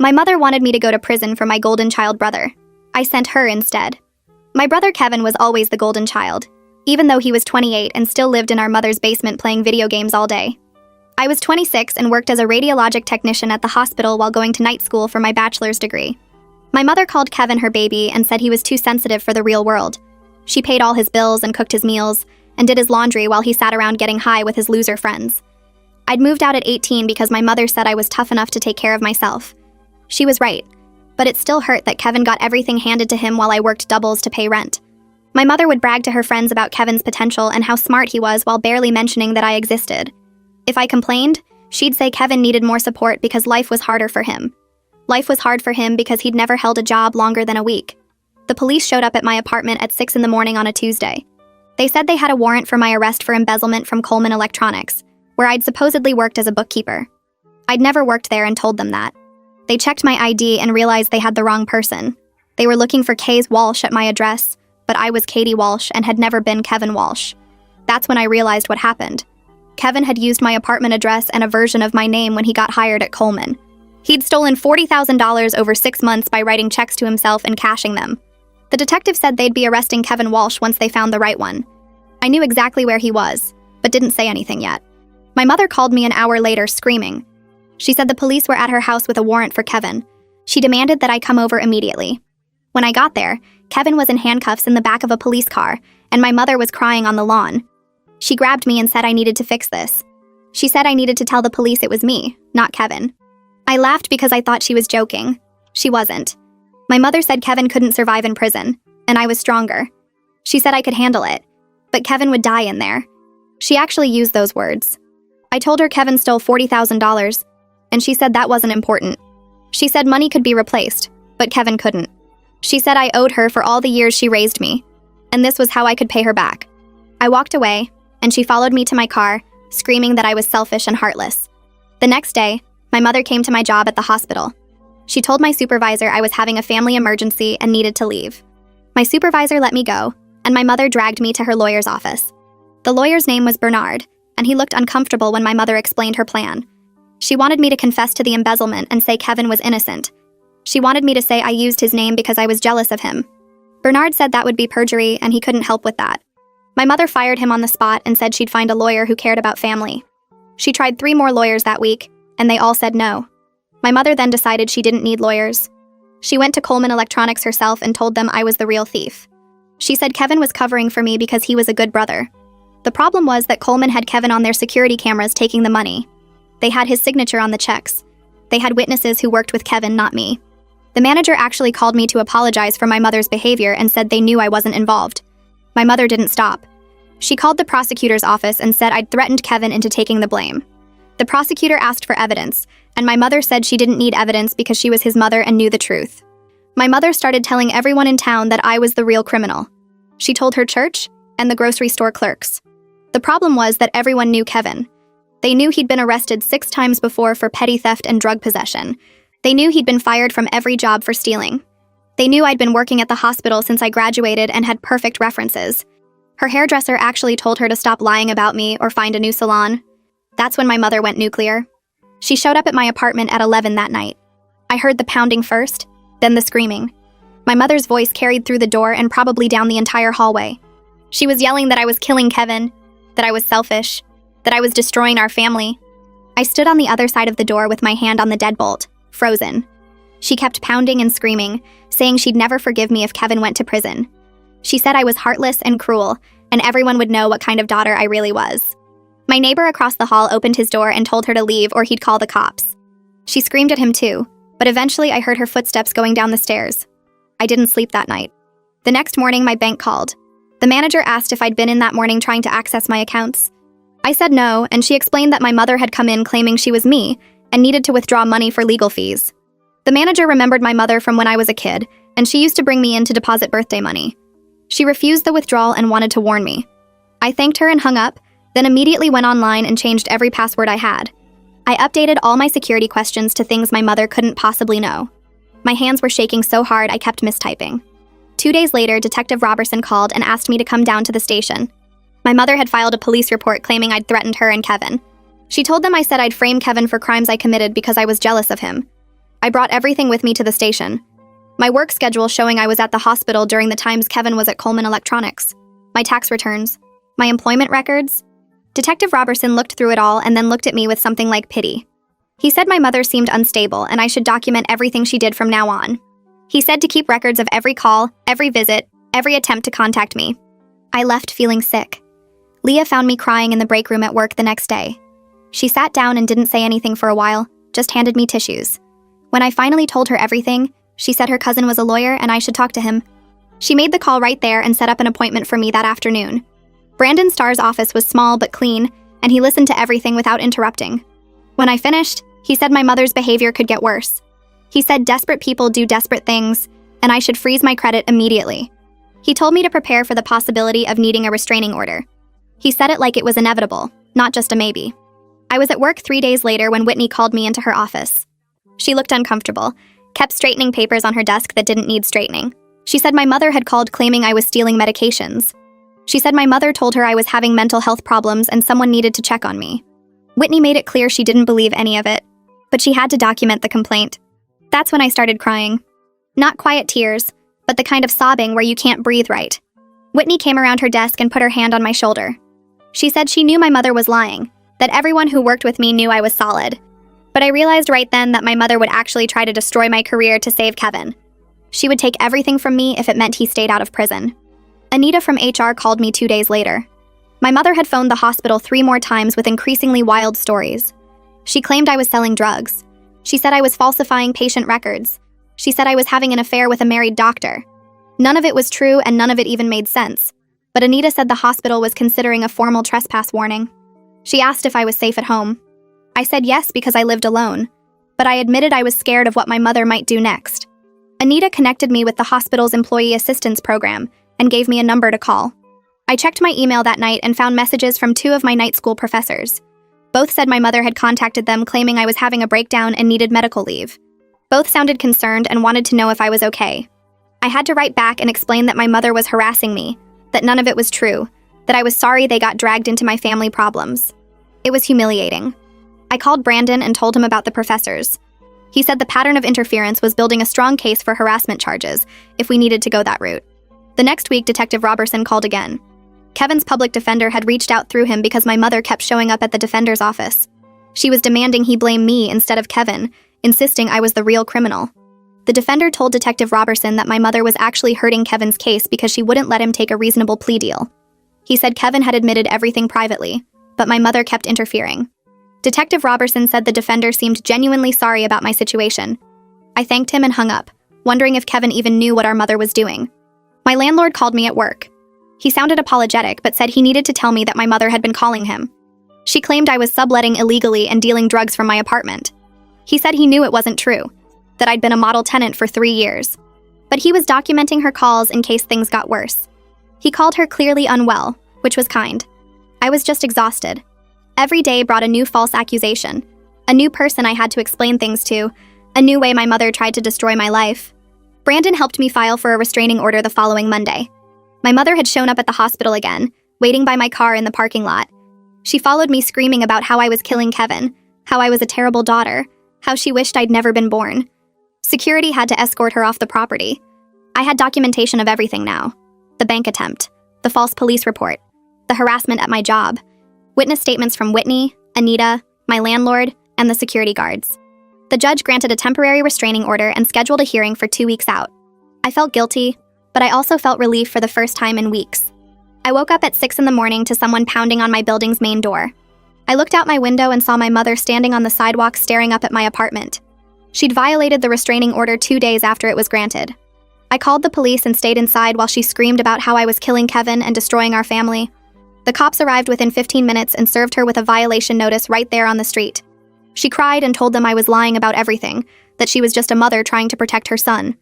My mother wanted me to go to prison for my golden child brother. I sent her instead. My brother Kevin was always the golden child, even though he was 28 and still lived in our mother's basement playing video games all day. I was 26 and worked as a radiologic technician at the hospital while going to night school for my bachelor's degree. My mother called Kevin her baby and said he was too sensitive for the real world. She paid all his bills and cooked his meals and did his laundry while he sat around getting high with his loser friends. I'd moved out at 18 because my mother said I was tough enough to take care of myself. She was right, but it still hurt that Kevin got everything handed to him while I worked doubles to pay rent. My mother would brag to her friends about Kevin's potential and how smart he was while barely mentioning that I existed. If I complained, she'd say Kevin needed more support because life was harder for him. Life was hard for him because he'd never held a job longer than a week. The police showed up at my apartment at 6 in the morning on a Tuesday. They said they had a warrant for my arrest for embezzlement from Coleman Electronics, where I'd supposedly worked as a bookkeeper. I'd never worked there and told them that. They checked my ID and realized they had the wrong person. They were looking for Kays Walsh at my address, but I was Katie Walsh and had never been Kevin Walsh. That's when I realized what happened. Kevin had used my apartment address and a version of my name when he got hired at Coleman. He'd stolen $40,000 over 6 months by writing checks to himself and cashing them. The detective said they'd be arresting Kevin Walsh once they found the right one. I knew exactly where he was, but didn't say anything yet. My mother called me an hour later, screaming. She said the police were at her house with a warrant for Kevin. She demanded that I come over immediately. When I got there, Kevin was in handcuffs in the back of a police car, and my mother was crying on the lawn. She grabbed me and said I needed to fix this. She said I needed to tell the police it was me, not Kevin. I laughed because I thought she was joking. She wasn't. My mother said Kevin couldn't survive in prison, and I was stronger. She said I could handle it, but Kevin would die in there. She actually used those words. I told her Kevin stole $40,000, and she said that wasn't important. She said money could be replaced, but Kevin couldn't. She said I owed her for all the years she raised me, and this was how I could pay her back. I walked away, and she followed me to my car, screaming that I was selfish and heartless. The next day, my mother came to my job at the hospital. She told my supervisor I was having a family emergency and needed to leave. My supervisor let me go, and my mother dragged me to her lawyer's office. The lawyer's name was Bernard, and he looked uncomfortable when my mother explained her plan. She wanted me to confess to the embezzlement and say Kevin was innocent. She wanted me to say I used his name because I was jealous of him. Bernard said that would be perjury, and he couldn't help with that. My mother fired him on the spot and said she'd find a lawyer who cared about family. She tried 3 more lawyers that week, and they all said no. My mother then decided she didn't need lawyers. She went to Coleman Electronics herself and told them I was the real thief. She said Kevin was covering for me because he was a good brother. The problem was that Coleman had Kevin on their security cameras taking the money. They had his signature on the checks. They had witnesses who worked with Kevin, not me. The manager actually called me to apologize for my mother's behavior and said they knew I wasn't involved. My mother didn't stop. She called the prosecutor's office and said I'd threatened Kevin into taking the blame. The prosecutor asked for evidence, and my mother said she didn't need evidence because she was his mother and knew the truth. My mother started telling everyone in town that I was the real criminal. She told her church and the grocery store clerks. The problem was that everyone knew Kevin. They knew he'd been arrested 6 times before for petty theft and drug possession. They knew he'd been fired from every job for stealing. They knew I'd been working at the hospital since I graduated and had perfect references. Her hairdresser actually told her to stop lying about me or find a new salon. That's when my mother went nuclear. She showed up at my apartment at 11 that night. I heard the pounding first, then the screaming. My mother's voice carried through the door and probably down the entire hallway. She was yelling that I was killing Kevin, that I was selfish, that I was destroying our family. I stood on the other side of the door with my hand on the deadbolt, frozen. She kept pounding and screaming, saying she'd never forgive me if Kevin went to prison. She said I was heartless and cruel, and everyone would know what kind of daughter I really was. My neighbor across the hall opened his door and told her to leave or he'd call the cops. She screamed at him too, but eventually I heard her footsteps going down the stairs. I didn't sleep that night. The next morning, my bank called. The manager asked if I'd been in that morning trying to access my accounts. I said no, and she explained that my mother had come in claiming she was me and needed to withdraw money for legal fees. The manager remembered my mother from when I was a kid, and she used to bring me in to deposit birthday money. She refused the withdrawal and wanted to warn me. I thanked her and hung up, then immediately went online and changed every password I had. I updated all my security questions to things my mother couldn't possibly know. My hands were shaking so hard I kept mistyping. 2 days later, Detective Robertson called and asked me to come down to the station. My mother had filed a police report claiming I'd threatened her and Kevin. She told them I said I'd frame Kevin for crimes I committed because I was jealous of him. I brought everything with me to the station. My work schedule showing I was at the hospital during the times Kevin was at Coleman Electronics. My tax returns. My employment records. Detective Robertson looked through it all and then looked at me with something like pity. He said my mother seemed unstable and I should document everything she did from now on. He said to keep records of every call, every visit, every attempt to contact me. I left feeling sick. Leah found me crying in the break room at work the next day. She sat down and didn't say anything for a while, just handed me tissues. When I finally told her everything, she said her cousin was a lawyer and I should talk to him. She made the call right there and set up an appointment for me that afternoon. Brandon Starr's office was small but clean, and he listened to everything without interrupting. When I finished, he said my mother's behavior could get worse. He said desperate people do desperate things, and I should freeze my credit immediately. He told me to prepare for the possibility of needing a restraining order. He said it like it was inevitable, not just a maybe. I was at work 3 days later when Whitney called me into her office. She looked uncomfortable, kept straightening papers on her desk that didn't need straightening. She said my mother had called claiming I was stealing medications. She said my mother told her I was having mental health problems and someone needed to check on me. Whitney made it clear she didn't believe any of it, but she had to document the complaint. That's when I started crying. Not quiet tears, but the kind of sobbing where you can't breathe right. Whitney came around her desk and put her hand on my shoulder. She said she knew my mother was lying, that everyone who worked with me knew I was solid. But I realized right then that my mother would actually try to destroy my career to save Kevin. She would take everything from me if it meant he stayed out of prison. Anita from HR called me 2 days later. My mother had phoned the hospital 3 more times with increasingly wild stories. She claimed I was selling drugs. She said I was falsifying patient records. She said I was having an affair with a married doctor. None of it was true and none of it even made sense. But Anita said the hospital was considering a formal trespass warning. She asked if I was safe at home. I said yes because I lived alone, but I admitted I was scared of what my mother might do next. Anita connected me with the hospital's employee assistance program and gave me a number to call. I checked my email that night and found messages from 2 of my night school professors. Both said my mother had contacted them claiming I was having a breakdown and needed medical leave. Both sounded concerned and wanted to know if I was okay. I had to write back and explain that my mother was harassing me, that none of it was true, that I was sorry they got dragged into my family problems. It was humiliating. I called Brandon and told him about the professors. He said the pattern of interference was building a strong case for harassment charges if we needed to go that route. The next week, Detective Robertson called again. Kevin's public defender had reached out through him because my mother kept showing up at the defender's office. She was demanding he blame me instead of Kevin, insisting I was the real criminal. The defender told Detective Robertson that my mother was actually hurting Kevin's case because she wouldn't let him take a reasonable plea deal. He said Kevin had admitted everything privately, but my mother kept interfering. Detective Robertson said the defender seemed genuinely sorry about my situation. I thanked him and hung up, wondering if Kevin even knew what our mother was doing. My landlord called me at work. He sounded apologetic but said he needed to tell me that my mother had been calling him. She claimed I was subletting illegally and dealing drugs from my apartment. He said he knew it wasn't true, that I'd been a model tenant for 3 years. But he was documenting her calls in case things got worse. He called her clearly unwell, which was kind. I was just exhausted. Every day brought a new false accusation, a new person I had to explain things to, a new way my mother tried to destroy my life. Brandon helped me file for a restraining order the following Monday. My mother had shown up at the hospital again, waiting by my car in the parking lot. She followed me screaming about how I was killing Kevin, how I was a terrible daughter, how she wished I'd never been born. Security had to escort her off the property. I had documentation of everything now. The bank attempt, the false police report, the harassment at my job, witness statements from Whitney, Anita, my landlord, and the security guards. The judge granted a temporary restraining order and scheduled a hearing for 2 weeks out. I felt guilty, but I also felt relief for the first time in weeks. I woke up at 6 in the morning to someone pounding on my building's main door. I looked out my window and saw my mother standing on the sidewalk staring up at my apartment. She'd violated the restraining order 2 days after it was granted. I called the police and stayed inside while she screamed about how I was killing Kevin and destroying our family. The cops arrived within 15 minutes and served her with a violation notice right there on the street. She cried and told them I was lying about everything, that she was just a mother trying to protect her son.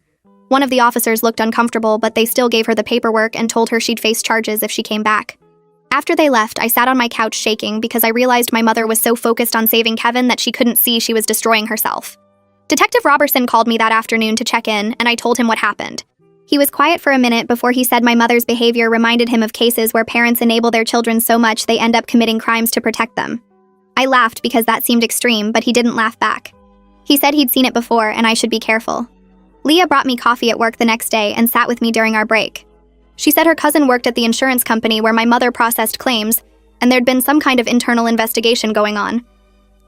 One of the officers looked uncomfortable, but they still gave her the paperwork and told her she'd face charges if she came back. After they left, I sat on my couch shaking because I realized my mother was so focused on saving Kevin that she couldn't see she was destroying herself. Detective Robertson called me that afternoon to check in, and I told him what happened. He was quiet for a minute before he said my mother's behavior reminded him of cases where parents enable their children so much they end up committing crimes to protect them. I laughed because that seemed extreme, but he didn't laugh back. He said he'd seen it before and I should be careful. Leah brought me coffee at work the next day and sat with me during our break. She said her cousin worked at the insurance company where my mother processed claims, and there'd been some kind of internal investigation going on.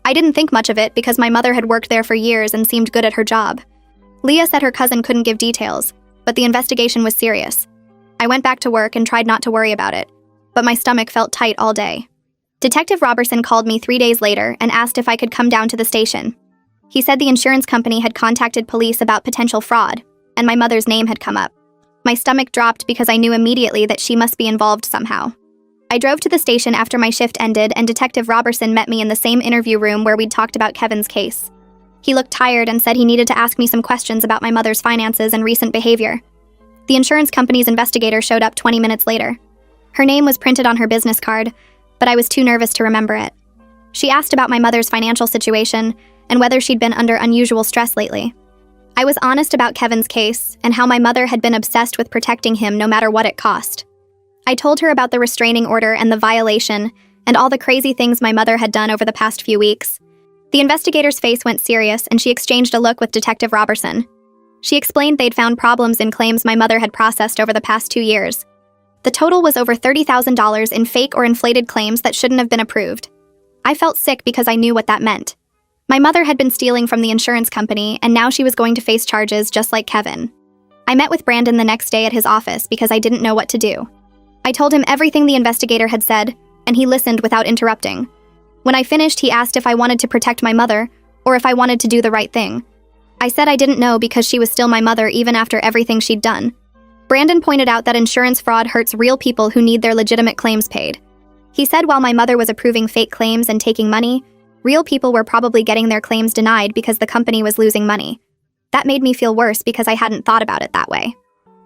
I didn't think much of it because my mother had worked there for years and seemed good at her job. Leah said her cousin couldn't give details, but the investigation was serious. I went back to work and tried not to worry about it, but my stomach felt tight all day. Detective Robertson called me 3 days later and asked if I could come down to the station. He said the insurance company had contacted police about potential fraud, and my mother's name had come up. My stomach dropped because I knew immediately that she must be involved somehow. I drove to the station after my shift ended, and Detective Robertson met me in the same interview room where we'd talked about Kevin's case. He looked tired and said he needed to ask me some questions about my mother's finances and recent behavior. The insurance company's investigator showed up 20 minutes later. Her name was printed on her business card, but I was too nervous to remember it. She asked about my mother's financial situation and whether she'd been under unusual stress lately. I was honest about Kevin's case and how my mother had been obsessed with protecting him no matter what it cost. I told her about the restraining order and the violation and all the crazy things my mother had done over the past few weeks. The investigator's face went serious and she exchanged a look with Detective Robertson. She explained they'd found problems in claims my mother had processed over the past 2 years. The total was over $30,000 in fake or inflated claims that shouldn't have been approved. I felt sick because I knew what that meant. My mother had been stealing from the insurance company, and now she was going to face charges just like Kevin. I met with Brandon the next day at his office because I didn't know what to do. I told him everything the investigator had said, and he listened without interrupting. When I finished, he asked if I wanted to protect my mother, or if I wanted to do the right thing. I said I didn't know because she was still my mother even after everything she'd done. Brandon pointed out that insurance fraud hurts real people who need their legitimate claims paid. He said while my mother was approving fake claims and taking money, real people were probably getting their claims denied because the company was losing money. That made me feel worse because I hadn't thought about it that way.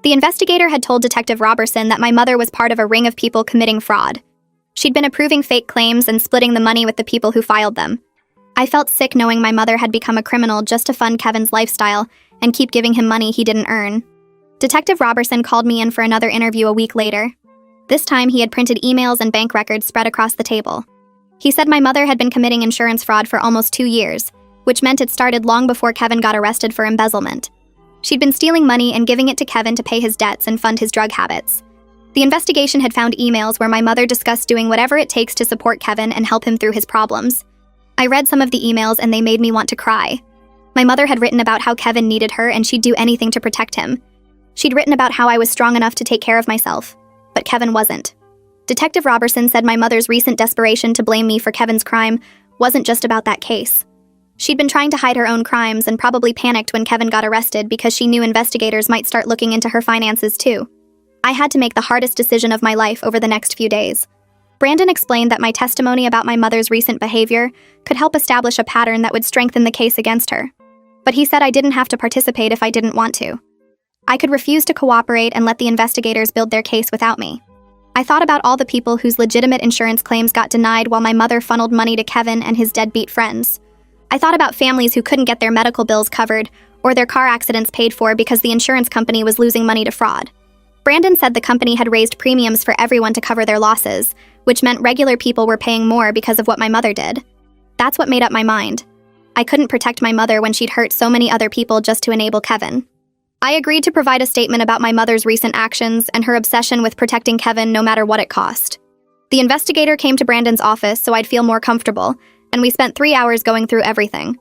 The investigator had told Detective Robertson that my mother was part of a ring of people committing fraud. She'd been approving fake claims and splitting the money with the people who filed them. I felt sick knowing my mother had become a criminal just to fund Kevin's lifestyle and keep giving him money he didn't earn. Detective Robertson called me in for another interview a week later. This time, he had printed emails and bank records spread across the table. He said my mother had been committing insurance fraud for almost 2 years, which meant it started long before Kevin got arrested for embezzlement. She'd been stealing money and giving it to Kevin to pay his debts and fund his drug habits. The investigation had found emails where my mother discussed doing whatever it takes to support Kevin and help him through his problems. I read some of the emails and they made me want to cry. My mother had written about how Kevin needed her and she'd do anything to protect him. She'd written about how I was strong enough to take care of myself, but Kevin wasn't. Detective Robertson said my mother's recent desperation to blame me for Kevin's crime wasn't just about that case. She'd been trying to hide her own crimes and probably panicked when Kevin got arrested because she knew investigators might start looking into her finances too. I had to make the hardest decision of my life over the next few days. Brandon explained that my testimony about my mother's recent behavior could help establish a pattern that would strengthen the case against her. But he said I didn't have to participate if I didn't want to. I could refuse to cooperate and let the investigators build their case without me. I thought about all the people whose legitimate insurance claims got denied while my mother funneled money to Kevin and his deadbeat friends. I thought about families who couldn't get their medical bills covered or their car accidents paid for because the insurance company was losing money to fraud. Brandon said the company had raised premiums for everyone to cover their losses, which meant regular people were paying more because of what my mother did. That's what made up my mind. I couldn't protect my mother when she'd hurt so many other people just to enable Kevin. I agreed to provide a statement about my mother's recent actions and her obsession with protecting Kevin no matter what it cost. The investigator came to Brandon's office so I'd feel more comfortable, and we spent 3 hours going through everything.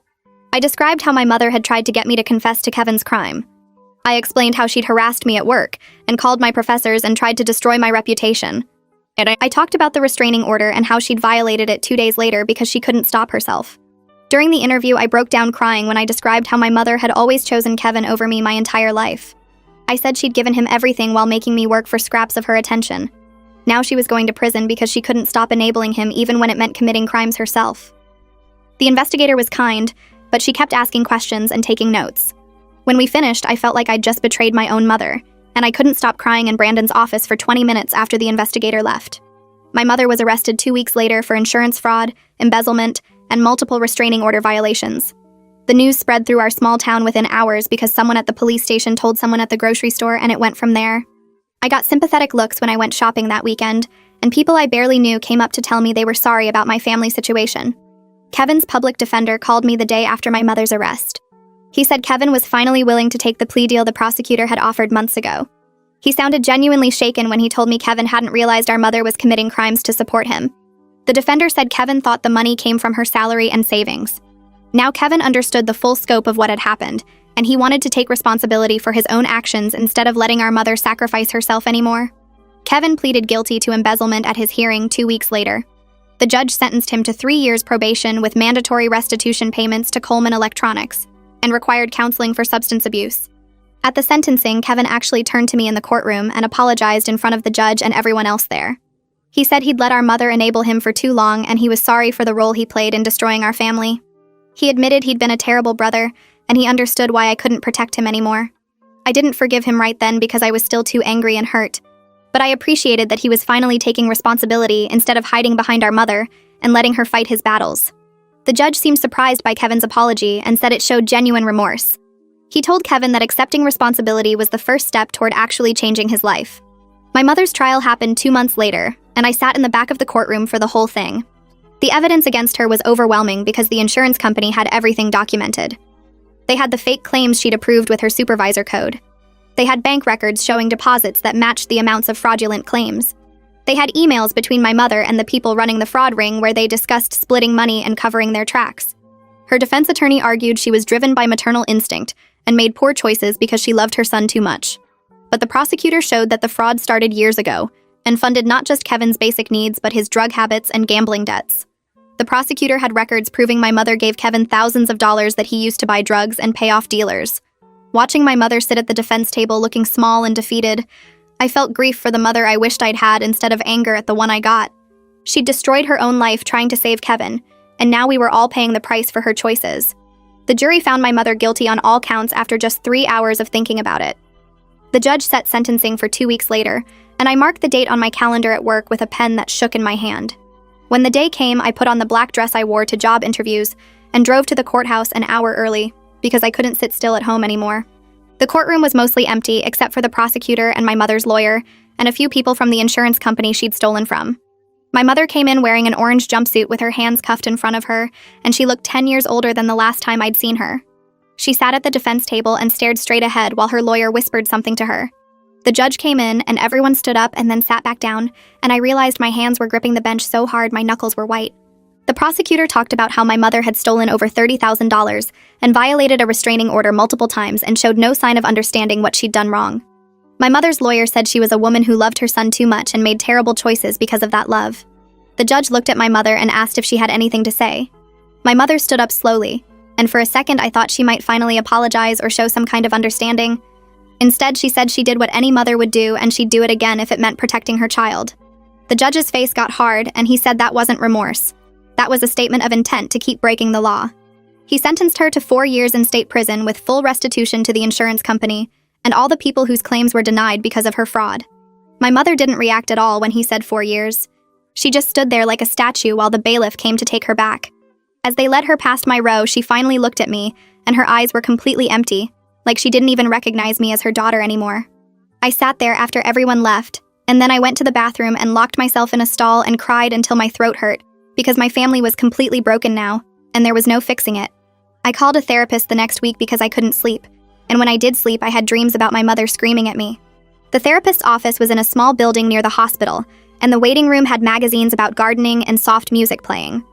I described how my mother had tried to get me to confess to Kevin's crime. I explained how she'd harassed me at work and called my professors and tried to destroy my reputation. And I talked about the restraining order and how she'd violated it 2 days later because she couldn't stop herself. During the interview, I broke down crying when I described how my mother had always chosen Kevin over me my entire life. I said she'd given him everything while making me work for scraps of her attention. Now she was going to prison because she couldn't stop enabling him even when it meant committing crimes herself. The investigator was kind, but she kept asking questions and taking notes. When we finished, I felt like I'd just betrayed my own mother, and I couldn't stop crying in Brandon's office for 20 minutes after the investigator left. My mother was arrested 2 weeks later for insurance fraud, embezzlement, and multiple restraining order violations. The news spread through our small town within hours because someone at the police station told someone at the grocery store, and it went from there. I got sympathetic looks when I went shopping that weekend, and people I barely knew came up to tell me they were sorry about my family situation. Kevin's public defender called me the day after my mother's arrest. He said Kevin was finally willing to take the plea deal the prosecutor had offered months ago. He sounded genuinely shaken when he told me Kevin hadn't realized our mother was committing crimes to support him. The defender said Kevin thought the money came from her salary and savings. Now Kevin understood the full scope of what had happened, and he wanted to take responsibility for his own actions instead of letting our mother sacrifice herself anymore. Kevin pleaded guilty to embezzlement at his hearing 2 weeks later. The judge sentenced him to 3 years probation with mandatory restitution payments to Coleman Electronics and required counseling for substance abuse. At the sentencing, Kevin actually turned to me in the courtroom and apologized in front of the judge and everyone else there. He said he'd let our mother enable him for too long and he was sorry for the role he played in destroying our family. He admitted he'd been a terrible brother and he understood why I couldn't protect him anymore. I didn't forgive him right then because I was still too angry and hurt, but I appreciated that he was finally taking responsibility instead of hiding behind our mother and letting her fight his battles. The judge seemed surprised by Kevin's apology and said it showed genuine remorse. He told Kevin that accepting responsibility was the first step toward actually changing his life. My mother's trial happened 2 months later, and I sat in the back of the courtroom for the whole thing. The evidence against her was overwhelming because the insurance company had everything documented. They had the fake claims she'd approved with her supervisor code. They had bank records showing deposits that matched the amounts of fraudulent claims. They had emails between my mother and the people running the fraud ring where they discussed splitting money and covering their tracks. Her defense attorney argued she was driven by maternal instinct and made poor choices because she loved her son too much. But the prosecutor showed that the fraud started years ago and funded not just Kevin's basic needs but his drug habits and gambling debts. The prosecutor had records proving my mother gave Kevin thousands of dollars that he used to buy drugs and pay off dealers. Watching my mother sit at the defense table looking small and defeated, I felt grief for the mother I wished I'd had instead of anger at the one I got. She'd destroyed her own life trying to save Kevin, and now we were all paying the price for her choices. The jury found my mother guilty on all counts after just 3 hours of thinking about it. The judge set sentencing for 2 weeks later, and I marked the date on my calendar at work with a pen that shook in my hand. When the day came, I put on the black dress I wore to job interviews and drove to the courthouse an hour early because I couldn't sit still at home anymore. The courtroom was mostly empty except for the prosecutor and my mother's lawyer and a few people from the insurance company she'd stolen from. My mother came in wearing an orange jumpsuit with her hands cuffed in front of her, and she looked 10 years older than the last time I'd seen her. She sat at the defense table and stared straight ahead while her lawyer whispered something to her. The judge came in, and everyone stood up and then sat back down, and I realized my hands were gripping the bench so hard my knuckles were white. The prosecutor talked about how my mother had stolen over $30,000 and violated a restraining order multiple times and showed no sign of understanding what she'd done wrong. My mother's lawyer said she was a woman who loved her son too much and made terrible choices because of that love. The judge looked at my mother and asked if she had anything to say. My mother stood up slowly, and for a second I thought she might finally apologize or show some kind of understanding. Instead, she said she did what any mother would do and she'd do it again if it meant protecting her child. The judge's face got hard, and he said that wasn't remorse. That was a statement of intent to keep breaking the law. He sentenced her to 4 years in state prison with full restitution to the insurance company and all the people whose claims were denied because of her fraud. My mother didn't react at all when he said 4 years. She just stood there like a statue while the bailiff came to take her back. As they led her past my row, she finally looked at me, and her eyes were completely empty, like she didn't even recognize me as her daughter anymore. I sat there after everyone left, and then I went to the bathroom and locked myself in a stall and cried until my throat hurt, because my family was completely broken now, and there was no fixing it. I called a therapist the next week because I couldn't sleep, and when I did sleep, I had dreams about my mother screaming at me. The therapist's office was in a small building near the hospital, and the waiting room had magazines about gardening and soft music playing.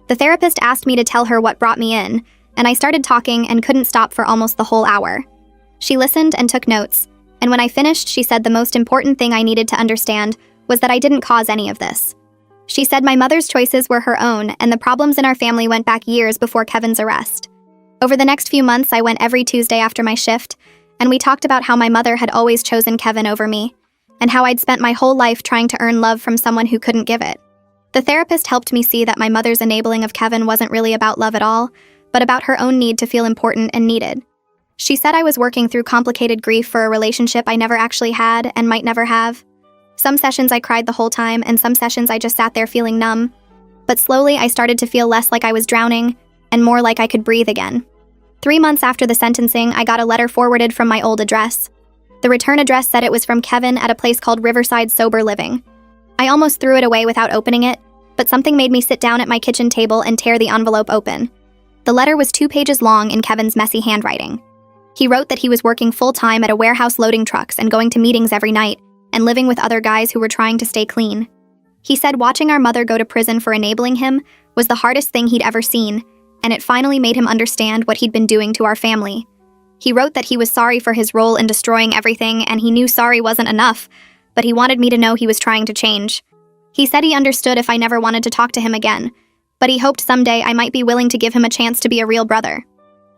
The therapist asked me to tell her what brought me in, and I started talking and couldn't stop for almost the whole hour. She listened and took notes, and when I finished, she said the most important thing I needed to understand was that I didn't cause any of this. She said my mother's choices were her own, and the problems in our family went back years before Kevin's arrest. Over the next few months, I went every Tuesday after my shift, and we talked about how my mother had always chosen Kevin over me, and how I'd spent my whole life trying to earn love from someone who couldn't give it. The therapist helped me see that my mother's enabling of Kevin wasn't really about love at all, but about her own need to feel important and needed. She said I was working through complicated grief for a relationship I never actually had and might never have. Some sessions I cried the whole time, and some sessions I just sat there feeling numb. But slowly I started to feel less like I was drowning, and more like I could breathe again. 3 months after the sentencing, I got a letter forwarded from my old address. The return address said it was from Kevin at a place called Riverside Sober Living. I almost threw it away without opening it, but something made me sit down at my kitchen table and tear the envelope open. The letter was 2 pages long in Kevin's messy handwriting. He wrote that he was working full-time at a warehouse loading trucks and going to meetings every night and living with other guys who were trying to stay clean. He said watching our mother go to prison for enabling him was the hardest thing he'd ever seen, and it finally made him understand what he'd been doing to our family. He wrote that he was sorry for his role in destroying everything and he knew sorry wasn't enough, but he wanted me to know he was trying to change. He said he understood if I never wanted to talk to him again, but he hoped someday I might be willing to give him a chance to be a real brother.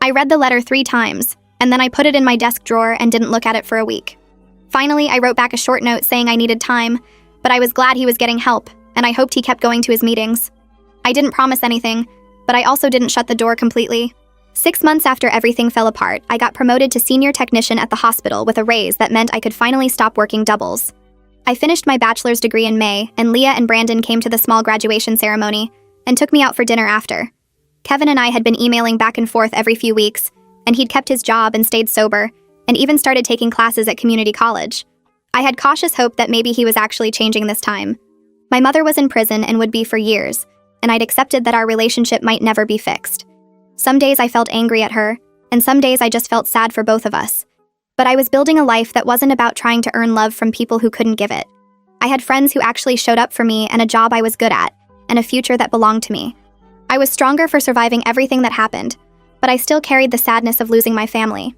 I read the letter 3 times, and then I put it in my desk drawer and didn't look at it for a week. Finally, I wrote back a short note saying I needed time, but I was glad he was getting help, and I hoped he kept going to his meetings. I didn't promise anything, but I also didn't shut the door completely. 6 months after everything fell apart, I got promoted to senior technician at the hospital with a raise that meant I could finally stop working doubles. I finished my bachelor's degree in May, and Leah and Brandon came to the small graduation ceremony and took me out for dinner after. Kevin and I had been emailing back and forth every few weeks, and he'd kept his job and stayed sober, and even started taking classes at community college. I had cautious hope that maybe he was actually changing this time. My mother was in prison and would be for years, and I'd accepted that our relationship might never be fixed. Some days I felt angry at her, and some days I just felt sad for both of us. But I was building a life that wasn't about trying to earn love from people who couldn't give it. I had friends who actually showed up for me and a job I was good at, and a future that belonged to me. I was stronger for surviving everything that happened, but I still carried the sadness of losing my family.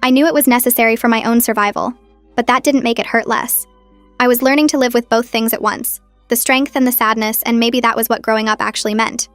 I knew it was necessary for my own survival, but that didn't make it hurt less. I was learning to live with both things at once, the strength and the sadness, and maybe that was what growing up actually meant.